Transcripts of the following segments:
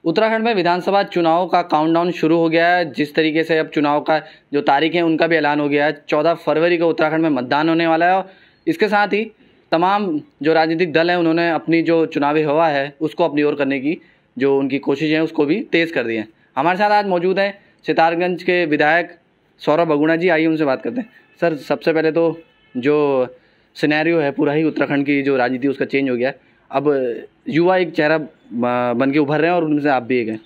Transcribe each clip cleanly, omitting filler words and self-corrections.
उत्तराखंड में विधानसभा चुनाव का काउंटडाउन शुरू हो गया है। जिस तरीके से अब चुनाव का जो तारीख है उनका भी ऐलान हो गया है। 14 फरवरी को उत्तराखंड में मतदान होने वाला है और इसके साथ ही तमाम जो राजनीतिक दल हैं उन्होंने अपनी जो चुनावी हवा है उसको अपनी ओर करने की जो उनकी कोशिशें हैं उसको भी तेज़ कर दी हैं। हमारे साथ आज मौजूद हैं सितारगंज के विधायक सौरभ बगुणा जी। आइए उनसे बात करते हैं। सर, सबसे पहले तो जो सिनेरियो है पूरा ही उत्तराखंड की जो राजनीति उसका चेंज हो गया है। अब युवा एक चेहरा बन के उभर रहे हैं और उनमें से आप भी एक हैं।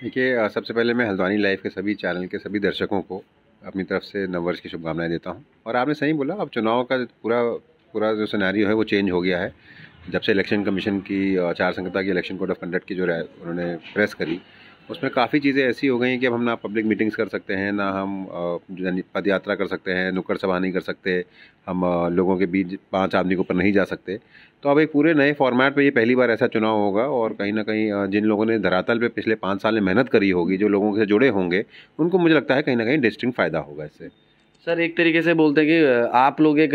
देखिए, सबसे पहले मैं हल्द्वानी लाइव के सभी चैनल के सभी दर्शकों को अपनी तरफ से नववर्ष की शुभकामनाएं देता हूं। और आपने सही बोला, अब चुनाव का पूरा जो सिनेरियो है वो चेंज हो गया है। जब से इलेक्शन कमीशन की आचार संहिता की इलेक्शन कोड ऑफ कंडक्ट की जो उन्होंने प्रेस करी, उसमें काफ़ी चीज़ें ऐसी हो गई हैं कि अब हम ना पब्लिक मीटिंग्स कर सकते हैं, ना हम पद यात्रा कर सकते हैं, नुक्कड़ सभा नहीं कर सकते, हम लोगों के बीच 5 आदमी के ऊपर नहीं जा सकते। तो अब एक पूरे नए फॉर्मेट पे ये पहली बार ऐसा चुनाव होगा और कहीं ना कहीं जिन लोगों ने धरातल पे पिछले 5 साल में मेहनत करी होगी, जो लोगों से जुड़े होंगे, उनको मुझे लगता है कहीं ना कहीं डिस्टिंक्ट फ़ायदा होगा इससे। सर, एक तरीके से बोलते हैं कि आप लोग एक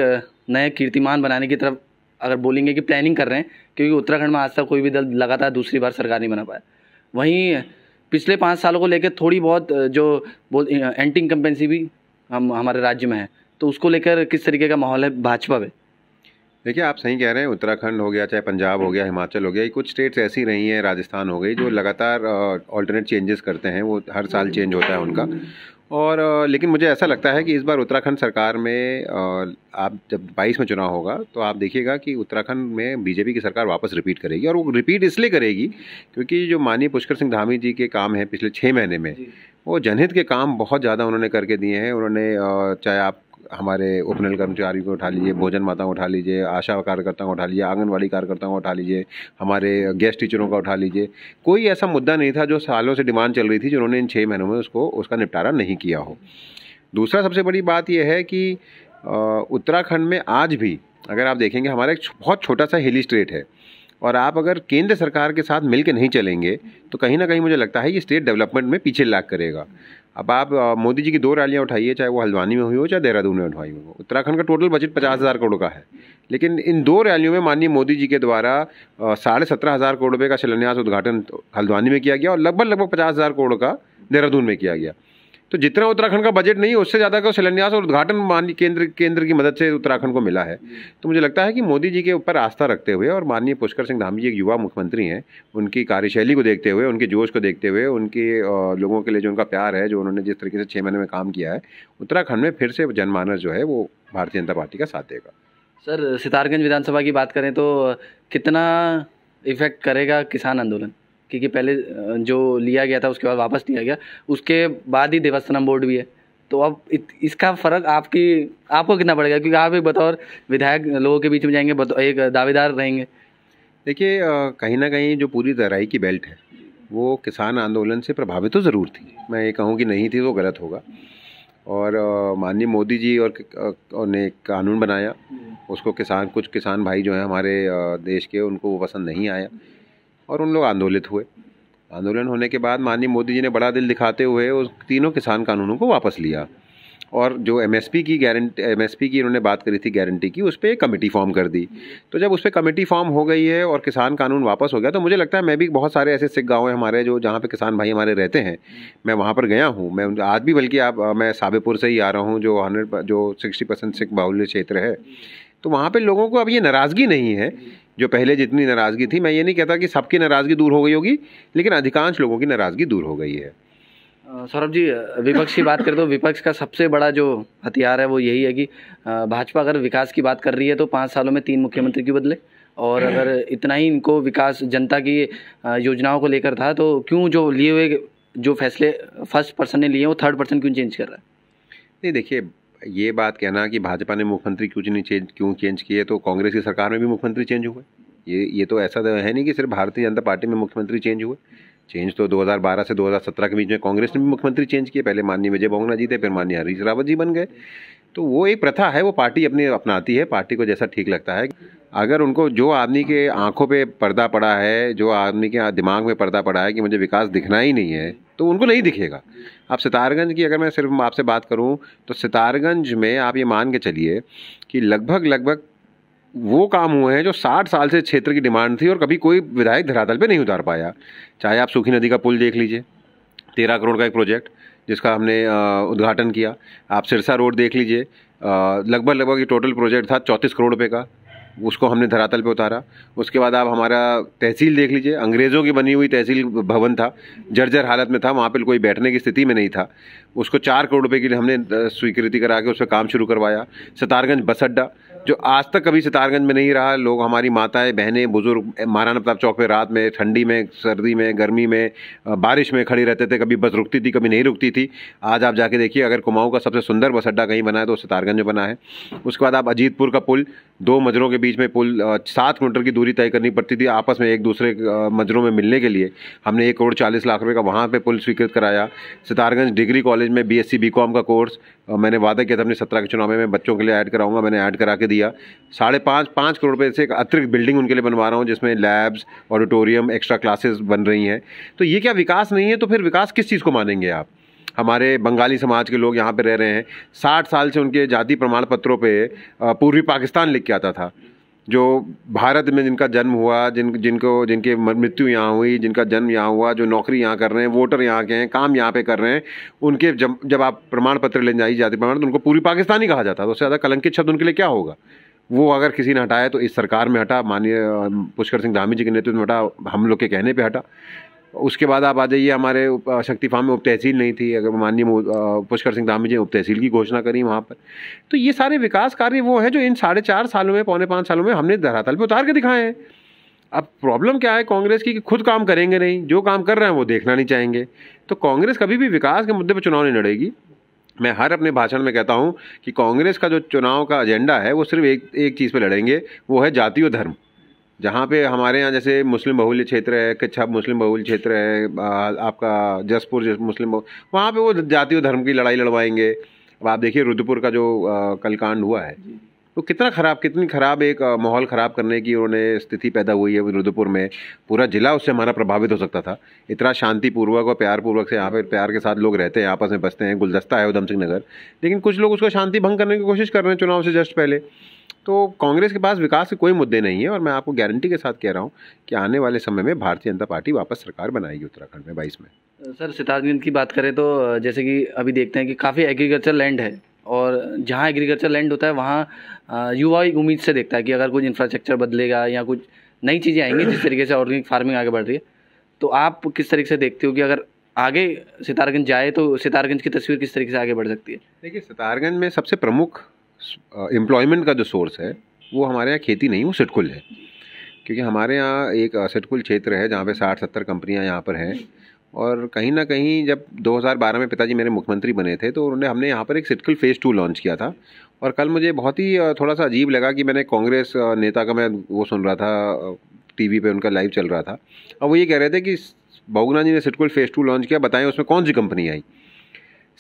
नए कीर्तिमान बनाने की तरफ अगर बोलेंगे कि प्लानिंग कर रहे हैं, क्योंकि उत्तराखंड में आज तक कोई भी दल लगातार दूसरी बार सरकार नहीं बना पाया। वहीं पिछले 5 सालों को लेकर थोड़ी बहुत जो एंटी इनकम्बेंसी भी हमारे राज्य में है, तो उसको लेकर किस तरीके का माहौल है भाजपा में? देखिए, आप सही कह रहे हैं। उत्तराखंड हो गया, चाहे पंजाब हो गया, हिमाचल हो गया, ये कुछ स्टेट्स ऐसी रही हैं, राजस्थान हो गई, जो लगातार ऑल्टरनेट चेंजेस करते हैं। वो हर साल चेंज होता है उनका। और लेकिन मुझे ऐसा लगता है कि इस बार उत्तराखंड सरकार में आप जब 22 में चुनाव होगा तो आप देखिएगा कि उत्तराखंड में बीजेपी की सरकार वापस रिपीट करेगी। और वो रिपीट इसलिए करेगी क्योंकि जो माननीय पुष्कर सिंह धामी जी के काम हैं पिछले 6 महीने में, वो जनहित के काम बहुत ज़्यादा उन्होंने करके दिए हैं। उन्होंने चाहे आप हमारे उपनल कर्मचारियों को उठा लीजिए, भोजन माताओं को उठा लीजिए, आशा कार्यकर्ताओं को उठा लीजिए, आंगनवाड़ी कार्यकर्ताओं को उठा लीजिए, हमारे गेस्ट टीचरों का उठा लीजिए, कोई ऐसा मुद्दा नहीं था जो सालों से डिमांड चल रही थी जो उन्होंने इन 6 महीनों में उसका निपटारा नहीं किया हो। दूसरा सबसे बड़ी बात यह है कि उत्तराखंड में आज भी अगर आप देखेंगे, हमारा एक बहुत छोटा सा हिली स्टेट है और आप अगर केंद्र सरकार के साथ मिलकर नहीं चलेंगे तो कहीं ना कहीं मुझे लगता है ये स्टेट डेवलपमेंट में पीछे लैग करेगा। अब आप मोदी जी की 2 रैलियाँ उठाइए, चाहे वो हल्द्वानी में हुई हो चाहे देहरादून में उठाई हो। उत्तराखंड का टोटल बजट 50,000 करोड़ का है, लेकिन इन 2 रैलियों में माननीय मोदी जी के द्वारा 17,500 करोड़ रुपये का शिलान्यास उद्घाटन हल्द्वानी में किया गया और लगभग 50,000 करोड़ का देहरादून में किया गया। तो जितना उत्तराखंड का बजट नहीं है उससे ज़्यादा का शिलान्यास और उद्घाटन माननीय केंद्र की मदद से उत्तराखंड को मिला है। तो मुझे लगता है कि मोदी जी के ऊपर आस्था रखते हुए और माननीय पुष्कर सिंह धामी जी एक युवा मुख्यमंत्री हैं, उनकी कार्यशैली को देखते हुए, उनके जोश को देखते हुए, उनके लोगों के लिए जो उनका प्यार है, जो उन्होंने जिस तरीके से 6 महीने में काम किया है, उत्तराखंड में फिर से जनमानस जो है वो भारतीय जनता पार्टी का साथ देगा। सर, सितारगंज विधानसभा की बात करें तो कितना इफेक्ट करेगा किसान आंदोलन? क्योंकि पहले जो लिया गया था उसके बाद वापस लिया गया, उसके बाद ही देवस्थानम बोर्ड भी है, तो अब इसका फ़र्क आपको कितना पड़ेगा? क्योंकि आप एक बतौर विधायक लोगों के बीच में जाएंगे, एक दावेदार रहेंगे। देखिए, कहीं ना कहीं जो पूरी तराई की बेल्ट है वो किसान आंदोलन से प्रभावित तो ज़रूर थी। मैं ये कहूँ कि नहीं थी तो गलत होगा। और माननीय मोदी जी ने एक कानून बनाया, उसको कुछ किसान भाई जो हैं हमारे देश के, उनको वो पसंद नहीं आया और उन लोग आंदोलित हुए। आंदोलन होने के बाद माननीय मोदी जी ने बड़ा दिल दिखाते हुए उस तीनों किसान कानूनों को वापस लिया और जो एमएसपी की इन्होंने बात करी थी गारंटी की, उस पर एक कमेटी फॉर्म कर दी। तो जब उस पर कमेटी फॉर्म हो गई है और किसान कानून वापस हो गया, तो मुझे लगता है मैं भी बहुत सारे ऐसे सिख गाँव हैं हमारे जहाँ पे किसान भाई हमारे रहते हैं, मैं वहाँ पर गया हूँ। मैं आज भी, बल्कि मैं साबेपुर से ही आ रहा हूँ जो 60% सिख बाहुल्य क्षेत्र है। तो वहाँ पे लोगों को अब ये नाराज़गी नहीं है जो पहले जितनी नाराज़गी थी। मैं ये नहीं कहता कि सबकी नाराज़गी दूर हो गई होगी, लेकिन अधिकांश लोगों की नाराज़गी दूर हो गई है। सौरभ जी, विपक्ष की बात करें तो विपक्ष का सबसे बड़ा जो हथियार है वो यही है कि भाजपा अगर विकास की बात कर रही है तो 5 सालों में 3 मुख्यमंत्री क्यों बदले, और अगर इतना ही इनको विकास जनता की योजनाओं को लेकर था तो क्यों जो लिए हुए जो फैसले फर्स्ट पर्सन ने लिए वो थर्ड पर्सन क्यों चेंज कर रहा है? नहीं, देखिए, ये बात कहना कि भाजपा ने मुख्यमंत्री क्यों चेंज किए, तो कांग्रेस की सरकार में भी मुख्यमंत्री चेंज हुए। ये तो ऐसा है नहीं कि सिर्फ भारतीय जनता पार्टी में मुख्यमंत्री चेंज हुए। चेंज तो 2012 से 2017 के बीच में कांग्रेस ने भी मुख्यमंत्री चेंज किए। पहले माननीय विजय बहुगुणा जी थे, फिर माननीय हरीश रावत जी बन गए। तो वो एक प्रथा है, वो पार्टी अपनाती है, पार्टी को जैसा ठीक लगता है। अगर उनको जो आदमी के आंखों पे पर्दा पड़ा है, जो आदमी के दिमाग में पर्दा पड़ा है कि मुझे विकास दिखना ही नहीं है, तो उनको नहीं दिखेगा। आप सितारगंज की अगर मैं सिर्फ आपसे बात करूं तो सितारगंज में आप ये मान के चलिए कि लगभग वो काम हुए हैं जो 60 साल से क्षेत्र की डिमांड थी और कभी कोई विधायक धरातल पे नहीं उतार पाया। चाहे आप सूखी नदी का पुल देख लीजिए, 13 करोड़ का एक प्रोजेक्ट जिसका हमने उद्घाटन किया। आप सिरसा रोड देख लीजिए, लगभग ये टोटल प्रोजेक्ट था 34 करोड़ रुपये का, उसको हमने धरातल पे उतारा। उसके बाद आप हमारा तहसील देख लीजिए, अंग्रेज़ों की बनी हुई तहसील भवन था, जर्जर हालत में था, वहाँ पे कोई बैठने की स्थिति में नहीं था। उसको 4 करोड़ रुपए की हमने स्वीकृति करा के उस पर काम शुरू करवाया। सितारगंज बस अड्डा जो आज तक कभी सितारगंज में नहीं रहा, लोग, हमारी माताएं बहनें बुजुर्ग महाराणा प्रताप चौक पे रात में, ठंडी में, सर्दी में, गर्मी में, बारिश में खड़ी रहते थे, कभी बस रुकती थी कभी नहीं रुकती थी। आज आप जाके देखिए, अगर कुमाऊं का सबसे सुंदर बस अड्डा कहीं बना है तो सितारगंज में बना है। उसके बाद आप अजीतपुर का पुल, 2 मजरों के बीच में पुल, 7 किलोमीटर की दूरी तय करनी पड़ती थी आपस में एक दूसरे मजरों में मिलने के लिए, हमने 1 करोड़ 40 लाख रुपए का वहाँ पे पुल स्वीकृत कराया। सितारगंज डिग्री कॉलेज में BSc BCom का कोर्स मैंने वादा किया था अपने 17 के चुनाव में बच्चों के लिए ऐड कराऊंगा, मैंने ऐड करा के दिया। 5.5 करोड़ रुपए से एक अतिरिक्त बिल्डिंग उनके लिए बनवा रहा हूँ जिसमें लैब्स, ऑडिटोरियम, एक्स्ट्रा क्लासेस बन रही हैं। तो ये क्या विकास नहीं है? तो फिर विकास किस चीज़ को मानेंगे आप? हमारे बंगाली समाज के लोग यहाँ पे रह रहे हैं, 60 साल से उनके जाति प्रमाण पत्रों पे पूर्वी पाकिस्तान लिख के आता था। जो भारत में जिनका जन्म हुआ, जिनके मृत्यु यहाँ हुई, जिनका जन्म यहाँ हुआ, जो नौकरी यहाँ कर रहे हैं, वोटर यहाँ के हैं, काम यहाँ पे कर रहे हैं, उनके जब आप प्रमाण पत्र लेने जाइए जाति प्रमाण, तो उनको पूर्वी पाकिस्तानी कहा जाता है। तो उससे ज़्यादा कलंकित शब्द उनके लिए क्या होगा? वो अगर किसी ने हटाया तो इस सरकार में हटा, माननीय पुष्कर सिंह धामी जी के नेतृत्व में हटा, हम लोग के कहने पे हटा। उसके बाद आप आ जाइए, हमारे शक्ति फार्म में उप तहसील नहीं थी, अगर माननीय पुष्कर सिंह धामी जी ने उप तहसील की घोषणा करी वहाँ पर। तो ये सारे विकास कार्य वो हैं जो इन 4.5 सालों में, 4.25 सालों में हमने धरातल पे उतार के दिखाए हैं। अब प्रॉब्लम क्या है कांग्रेस की कि खुद काम करेंगे नहीं, जो काम कर रहे हैं वो देखना नहीं चाहेंगे। तो कांग्रेस कभी भी विकास के मुद्दे पर चुनाव नहीं लड़ेगी। मैं हर अपने भाषण में कहता हूँ कि कांग्रेस का जो चुनाव का एजेंडा है वो सिर्फ एक चीज़ पे लड़ेंगे, वो है जाति और धर्म। जहाँ पे हमारे यहाँ जैसे मुस्लिम बहुल्य क्षेत्र है, कच्छप मुस्लिम बहुल्य क्षेत्र है, आपका जसपुर मुस्लिम, वहाँ पे वो जाति और धर्म की लड़ाई लड़वाएंगे। अब आप देखिए रुद्रपुर का जो कल कांड हुआ है, तो कितनी खराब एक माहौल ख़राब करने की उन्होंने स्थिति पैदा हुई है रुद्रपुर में। पूरा जिला उससे हमारा प्रभावित हो सकता था। इतना शांतिपूर्वक और प्यारपूर्वक से यहाँ पे प्यार के साथ लोग रहते हैं, आपस में बसते हैं, गुलदस्ता है उधम सिंह नगर, लेकिन कुछ लोग उसको शांति भंग करने की कोशिश कर रहे हैं चुनाव से जस्ट पहले। तो कांग्रेस के पास विकास के कोई मुद्दे नहीं है और मैं आपको गारंटी के साथ कह रहा हूँ कि आने वाले समय में भारतीय जनता पार्टी वापस सरकार बनाएगी उत्तराखंड में 22 में। सर, सितारगंज की बात करें तो जैसे कि अभी देखते हैं कि काफ़ी एग्रीकल्चर लैंड है और जहाँ एग्रीकल्चर लैंड होता है वहाँ युवा एक उम्मीद से देखता है कि अगर कुछ इंफ्रास्ट्रक्चर बदलेगा या कुछ नई चीज़ें आएंगी, जिस तरीके से ऑर्गेनिक फार्मिंग आगे बढ़ रही है, तो आप किस तरीके से देखते हो कि अगर आगे सितारगंज जाए तो सितारगंज की तस्वीर किस तरीके से आगे बढ़ सकती है? देखिए, सितारगंज में सबसे प्रमुख एम्प्लॉयमेंट का जो सोर्स है वो हमारे यहाँ खेती नहीं, वो सिडकुल है। क्योंकि हमारे यहाँ एक सिडकुल क्षेत्र है जहाँ पे 60-70 कंपनियाँ यहाँ पर हैं और कहीं ना कहीं जब 2012 में पिताजी मेरे मुख्यमंत्री बने थे तो हमने यहाँ पर एक सिडकुल फेज़ 2 लॉन्च किया था। और कल मुझे बहुत ही थोड़ा सा अजीब लगा कि मैंने कांग्रेस नेता का मैं वो सुन रहा था, टीवी पे उनका लाइव चल रहा था और वो ये कह रहे थे कि बहुगुणा जी ने सिडकुल फेज़ 2 लॉन्च किया, बताएं उसमें कौन सी कंपनी आई।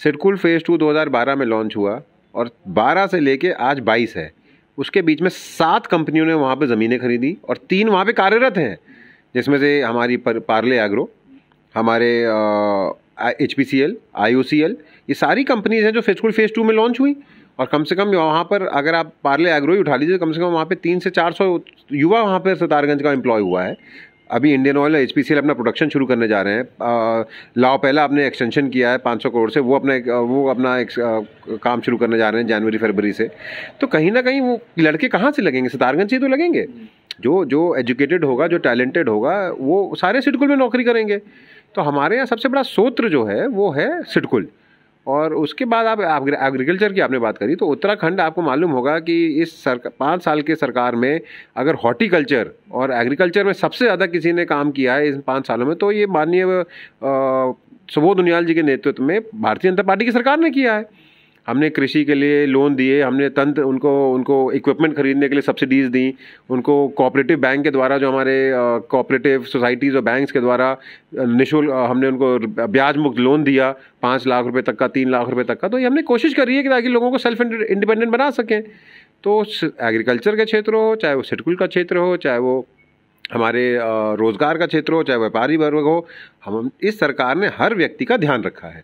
सिडकुल फेज़ 2 2012 में लॉन्च हुआ और 12 से लेके आज 22 है, उसके बीच में 7 कंपनियों ने वहाँ पे ज़मीनें खरीदी और 3 वहाँ पे कार्यरत हैं, जिसमें से हमारी पार्ले एग्रो, हमारे HPCL, IOCL, ये सारी कंपनीज हैं जो सिडकुल फेज़ 2 में लॉन्च हुई। और कम से कम वहाँ पर अगर आप पार्ले एग्रो ही उठा लीजिए, कम से कम वहाँ पे 300 से 400 युवा वहाँ पर सितारगंज का एम्प्लॉय हुआ है। अभी इंडियन ऑयल और HPCL अपना प्रोडक्शन शुरू करने जा रहे हैं। लाओ पहला आपने एक्सटेंशन किया है 500 करोड़ से, वो अपना काम शुरू करने जा रहे हैं जनवरी फरवरी से। तो कहीं ना कहीं वो लड़के कहाँ से लगेंगे? सितारगंज से तो लगेंगे। जो एजुकेटेड होगा, जो टैलेंटेड होगा, वो सारे सिडकुल में नौकरी करेंगे। तो हमारे यहाँ सबसे बड़ा स्रोत जो है वो है सिडकुल। और उसके बाद आप एग्रीकल्चर की आपने बात करी तो उत्तराखंड, आपको मालूम होगा कि इस 5 साल के सरकार में अगर हॉर्टिकल्चर और एग्रीकल्चर में सबसे ज़्यादा किसी ने काम किया है इन 5 सालों में तो ये माननीय सुबोध उनियाल जी के नेतृत्व में भारतीय जनता पार्टी की सरकार ने किया है। हमने कृषि के लिए लोन दिए, हमने उनको इक्विपमेंट खरीदने के लिए सब्सिडीज़ दी, उनको कोऑपरेटिव बैंक के द्वारा, जो हमारे कोऑपरेटिव सोसाइटीज़ और बैंक्स के द्वारा निःशुल्क हमने उनको ब्याज मुक्त लोन दिया 5 लाख रुपए तक का, 3 लाख रुपए तक का। तो ये हमने कोशिश करी है कि ताकि लोगों को सेल्फ इंडिपेंडेंट बना सकें। तो एग्रीकल्चर का क्षेत्र हो, चाहे वो सिडकुल का क्षेत्र हो, चाहे वो हमारे रोज़गार का क्षेत्र हो, चाहे व्यापारी वर्ग हो, हम इस सरकार ने हर व्यक्ति का ध्यान रखा है।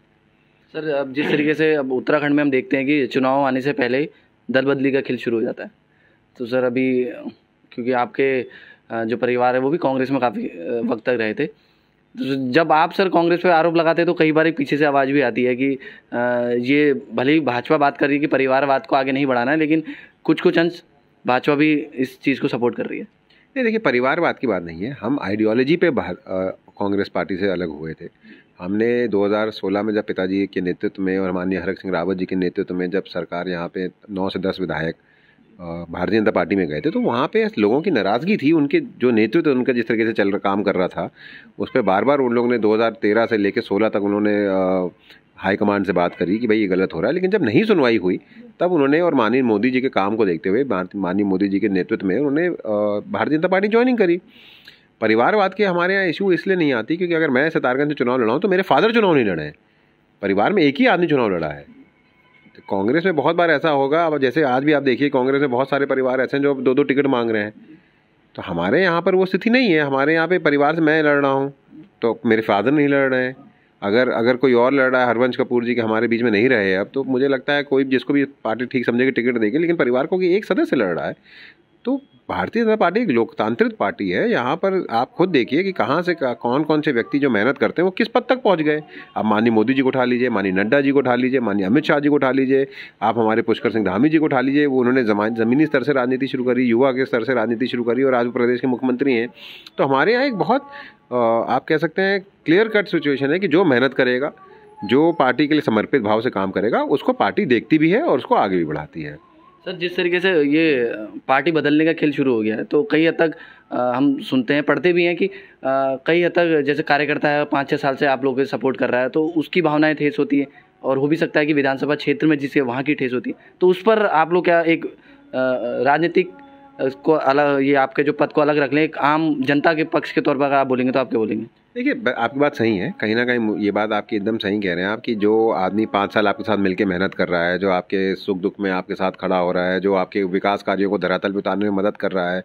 सर, अब जिस तरीके से अब उत्तराखंड में हम देखते हैं कि चुनाव आने से पहले ही दल बदली का खेल शुरू हो जाता है, तो सर अभी क्योंकि आपके जो परिवार है वो भी कांग्रेस में काफ़ी वक्त तक रहे थे, तो जब आप सर कांग्रेस पे आरोप लगाते हैं तो कई बार एक पीछे से आवाज़ भी आती है कि ये भले ही भाजपा बात कर रही है कि परिवारवाद को आगे नहीं बढ़ाना है, लेकिन कुछ अंश भाजपा भी इस चीज़ को सपोर्ट कर रही है। नहीं, देखिए, परिवारवाद की बात नहीं है। हम आइडियोलॉजी पे कांग्रेस पार्टी से अलग हुए थे। हमने 2016 में जब पिताजी के नेतृत्व में और माननीय हरक सिंह रावत जी के नेतृत्व में जब सरकार यहाँ पे 9 से 10 विधायक भारतीय जनता पार्टी में गए थे, तो वहाँ पे लोगों की नाराज़गी थी। उनके जो नेतृत्व उनका जिस तरीके से काम कर रहा था, उस पर बार बार उन लोगों ने 2013 से लेकर 16 तक उन्होंने हाईकमान से बात करी कि भाई ये गलत हो रहा है, लेकिन जब नहीं सुनवाई हुई तब उन्होंने, और माननीय मोदी जी के काम को देखते हुए, माननीय मोदी जी के नेतृत्व में उन्होंने भारतीय जनता पार्टी ज्वाइनिंग करी। परिवारवाद के हमारे यहाँ इशू इसलिए नहीं आती क्योंकि अगर मैं सितारगंज से चुनाव लड़ा हूँ तो मेरे फादर चुनाव नहीं लड़े हैं, परिवार में एक ही आदमी चुनाव लड़ा है। तो कांग्रेस में बहुत बार ऐसा होगा, अब जैसे आज भी आप देखिए कांग्रेस में बहुत सारे परिवार ऐसे हैं जो 2-2 टिकट मांग रहे हैं, तो हमारे यहाँ पर वो स्थिति नहीं है। हमारे यहाँ पे परिवार से मैं लड़ रहा हूँ तो मेरे फादर नहीं लड़ रहे हैं। अगर कोई और लड़ रहा है, हरवंश कपूर जी के हमारे बीच में नहीं रहे अब, तो मुझे लगता है कोई जिसको भी पार्टी ठीक समझेगी टिकट देगी, लेकिन परिवार को कि एक सदस्य लड़ रहा है। तो भारतीय जनता पार्टी एक लोकतांत्रिक पार्टी है। यहाँ पर आप खुद देखिए कि कहाँ से कौन से व्यक्ति जो मेहनत करते हैं वो किस पद तक पहुँच गए। आप माननीय मोदी जी को उठा लीजिए, माननीय नड्डा जी को उठा लीजिए, माननीय अमित शाह जी को उठा लीजिए, आप हमारे पुष्कर सिंह धामी जी को उठा लीजिए। वो उन्होंने ज़मीनी स्तर से राजनीति शुरू करी, युवा के स्तर से राजनीति शुरू करी और आज प्रदेश के मुख्यमंत्री हैं। तो हमारे यहाँ एक बहुत आप कह सकते हैं क्लियर कट सिचुएशन है कि जो मेहनत करेगा, जो पार्टी के लिए समर्पित भाव से काम करेगा, उसको पार्टी देखती भी है और उसको आगे भी बढ़ाती है। सर जिस तरीके से ये पार्टी बदलने का खेल शुरू हो गया है, तो कई हद तक हम सुनते हैं, पढ़ते भी हैं कि कई हद तक जैसे कार्यकर्ता है 5-6 साल से आप लोगों को सपोर्ट कर रहा है, तो उसकी भावनाएं ठेस होती है, और हो भी सकता है कि विधानसभा क्षेत्र में जिसके वहाँ की ठेस होती है। तो उस पर आप लोग क्या एक राजनीतिक को अलग, ये आपके जो पद को अलग रख लें, एक आम जनता के पक्ष के तौर पर अगर आप बोलेंगे तो आप क्या बोलेंगे? देखिए, आपकी बात सही है, कहीं ना कहीं ये बात आपकी एकदम सही कह रहे हैं आप कि जो आदमी 5 साल आपके साथ मिलकर मेहनत कर रहा है, जो आपके सुख दुख में आपके साथ खड़ा हो रहा है, जो आपके विकास कार्यों को धरातल पर उतारने में मदद कर रहा है,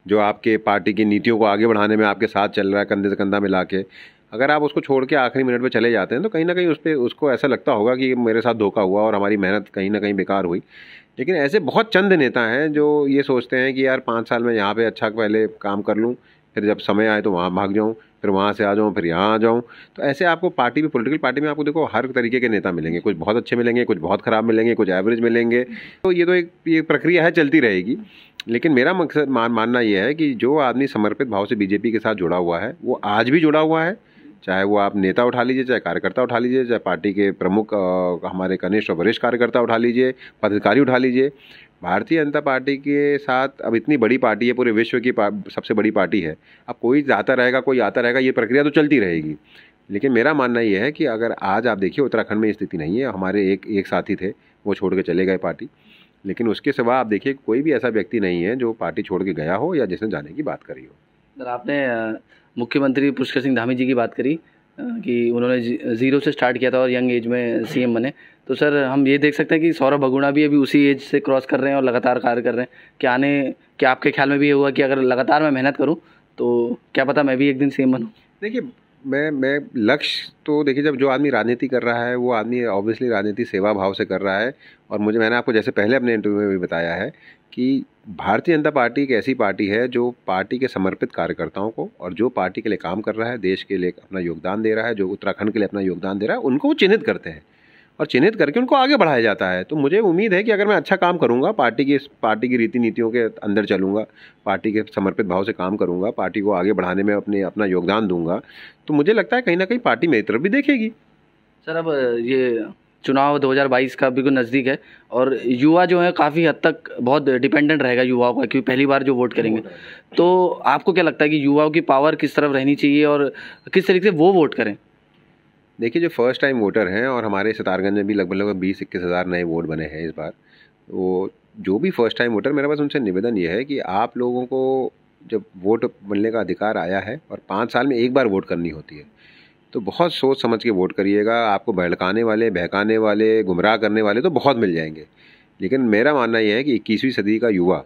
जो आपके पार्टी की नीतियों को आगे बढ़ाने में आपके साथ चल रहा है कंधे से कंधा मिला के, अगर आप उसको छोड़ के आखिरी मिनट पे चले जाते हैं तो कहीं ना कहीं उसको ऐसा लगता होगा कि मेरे साथ धोखा हुआ और हमारी मेहनत कहीं ना कहीं बेकार हुई। लेकिन ऐसे बहुत चंद नेता हैं जो ये सोचते हैं कि यार 5 साल में यहाँ पे अच्छा पहले काम कर लूँ, फिर जब समय आए तो वहाँ भाग जाऊँ, फिर वहाँ से आ जाऊँ, फिर यहाँ आ जाऊँ। तो ऐसे आपको पार्टी में, पॉलिटिकल पार्टी में आपको देखो हर तरीके के नेता मिलेंगे, कुछ बहुत अच्छे मिलेंगे, कुछ बहुत ख़राब मिलेंगे, कुछ एवरेज मिलेंगे। तो ये प्रक्रिया है, चलती रहेगी। लेकिन मेरा मकसद मानना ये है कि जो आदमी समर्पित भाव से बीजेपी के साथ जुड़ा हुआ है वो आज भी जुड़ा हुआ है, चाहे वो आप नेता उठा लीजिए, चाहे कार्यकर्ता उठा लीजिए, चाहे पार्टी के प्रमुख हमारे कनिष्ठ और वरिष्ठ कार्यकर्ता उठा लीजिए, पदाधिकारी उठा लीजिए। भारतीय जनता पार्टी के साथ अब इतनी बड़ी पार्टी है, पूरे विश्व की सबसे बड़ी पार्टी है। अब कोई जाता रहेगा, कोई आता रहेगा, ये प्रक्रिया तो चलती रहेगी। लेकिन मेरा मानना ये है कि अगर आज आप देखिए उत्तराखंड में स्थिति नहीं है, हमारे एक साथी थे वो छोड़ के चले गए पार्टी, लेकिन उसके सिवा आप देखिए कोई भी ऐसा व्यक्ति नहीं है जो पार्टी छोड़ के गया हो या जिसने जाने की बात करी हो। सर आपने मुख्यमंत्री पुष्कर सिंह धामी जी की बात करी कि उन्होंने 0 से स्टार्ट किया था और यंग एज में सीएम बने, तो सर हम ये देख सकते हैं कि सौरभ बगुणा भी अभी उसी एज से क्रॉस कर रहे हैं और लगातार कार्य कर रहे हैं। क्या आपके ख्याल में भी ये हुआ कि अगर लगातार मैं मेहनत करूँ तो क्या पता मैं भी एक दिन सीएम बनूँ? देखिए, मैं लक्ष्य तो देखिए, जब जो आदमी राजनीति कर रहा है वो आदमी ऑब्वियसली राजनीति सेवा भाव से कर रहा है। और मैंने आपको जैसे पहले अपने इंटरव्यू में भी बताया है कि भारतीय जनता पार्टी एक ऐसी पार्टी है जो पार्टी के समर्पित कार्यकर्ताओं को, और जो पार्टी के लिए काम कर रहा है, देश के लिए अपना योगदान दे रहा है, जो उत्तराखंड के लिए अपना योगदान दे रहा है, उनको वो चिन्हित करते हैं और चिन्हित करके उनको आगे बढ़ाया जाता है। तो मुझे उम्मीद है कि अगर मैं अच्छा काम करूंगा, पार्टी की रीति नीतियों के अंदर चलूंगा, पार्टी के समर्पित भाव से काम करूंगा, पार्टी को आगे बढ़ाने में अपना योगदान दूंगा, तो मुझे लगता है कहीं ना कहीं पार्टी मेरी तरफ भी देखेगी। सर अब ये चुनाव 2022 का बिल्कुल नज़दीक है और युवा जो है काफ़ी हद तक बहुत डिपेंडेंट रहेगा युवाओं का, क्योंकि पहली बार जो वोट करेंगे। तो आपको क्या लगता है कि युवाओं की पावर किस तरफ रहनी चाहिए और किस तरीके से वो वोट करें? देखिए, जो फर्स्ट टाइम वोटर हैं, और हमारे सितारगंज में भी लगभग 20-21 हज़ार नए वोट बने हैं इस बार, तो जो भी फर्स्ट टाइम वोटर, मेरा बस उनसे निवेदन ये है कि आप लोगों को जब वोट बनने का अधिकार आया है और 5 साल में एक बार वोट करनी होती है, तो बहुत सोच समझ के वोट करिएगा। आपको भड़काने वाले, बहकाने वाले, गुमराह करने वाले तो बहुत मिल जाएंगे, लेकिन मेरा मानना यह है कि 21वीं सदी का युवा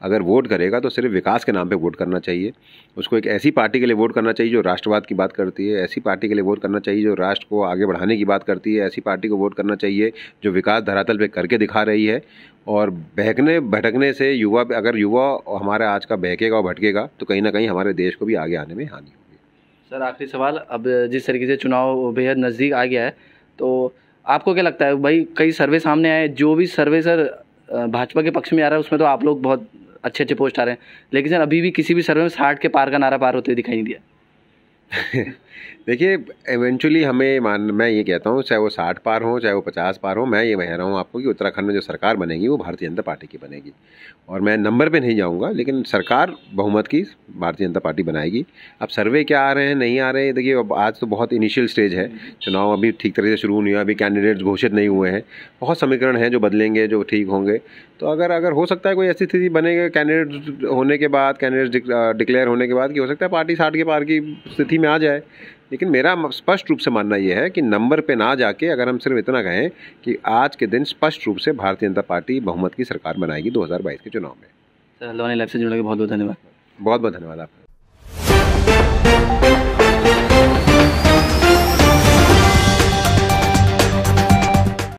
अगर वोट करेगा तो सिर्फ विकास के नाम पे वोट करना चाहिए। उसको एक ऐसी पार्टी के लिए वोट करना चाहिए जो राष्ट्रवाद की बात करती है, ऐसी पार्टी के लिए वोट करना चाहिए जो राष्ट्र को आगे बढ़ाने की बात करती है, ऐसी पार्टी को वोट करना चाहिए जो विकास धरातल पे करके दिखा रही है। और बहकने भटकने से युवा, अगर युवा हमारा आज का बहकेगा और भटकेगा तो कहीं ना कहीं हमारे देश को भी आगे आने में हानि होगी। सर आखिरी सवाल, अब जिस तरीके से चुनाव बेहद नज़दीक आ गया है तो आपको क्या लगता है भाई, कई सर्वे सामने आए, जो भी सर्वे सर भाजपा के पक्ष में आ रहा है उसमें तो आप लोग बहुत अच्छे अच्छे पोस्ट आ रहे हैं, लेकिन सर अभी भी किसी भी सर्वे में 60 के पार का नारा पार होते हुए दिखाई नहीं दिया। देखिए, इवेंचुअली मैं ये कहता हूँ, चाहे वो 60 पार हो चाहे वो 50 पार हो, मैं ये कह रहा हूँ आपको कि उत्तराखंड में जो सरकार बनेगी वो भारतीय जनता पार्टी की बनेगी। और मैं नंबर पे नहीं जाऊँगा, लेकिन सरकार बहुमत की भारतीय जनता पार्टी बनाएगी। अब सर्वे क्या आ रहे हैं नहीं आ रहे हैं, देखिए अब आज तो बहुत इनिशियल स्टेज है, चुनाव अभी ठीक तरह से शुरू नहीं हुआ, अभी कैंडिडेट्स घोषित नहीं हुए हैं, बहुत समीकरण हैं जो बदलेंगे, जो ठीक होंगे। तो अगर हो सकता है कोई ऐसी स्थिति बनेगी कैंडिडेट होने के बाद, कैंडिडेट डिक्लेयर होने के बाद, कि हो सकता है पार्टी 60 के पार की स्थिति में आ जाए। लेकिन मेरा स्पष्ट रूप से मानना यह है कि नंबर पे ना जाके अगर हम सिर्फ इतना कहें कि आज के दिन स्पष्ट रूप से भारतीय जनता पार्टी बहुमत की सरकार बनाएगी 2022 के चुनाव में। सर हल्द्वानी लाइव से जुड़ने के बहुत बहुत धन्यवाद। बहुत बहुत धन्यवाद आपका।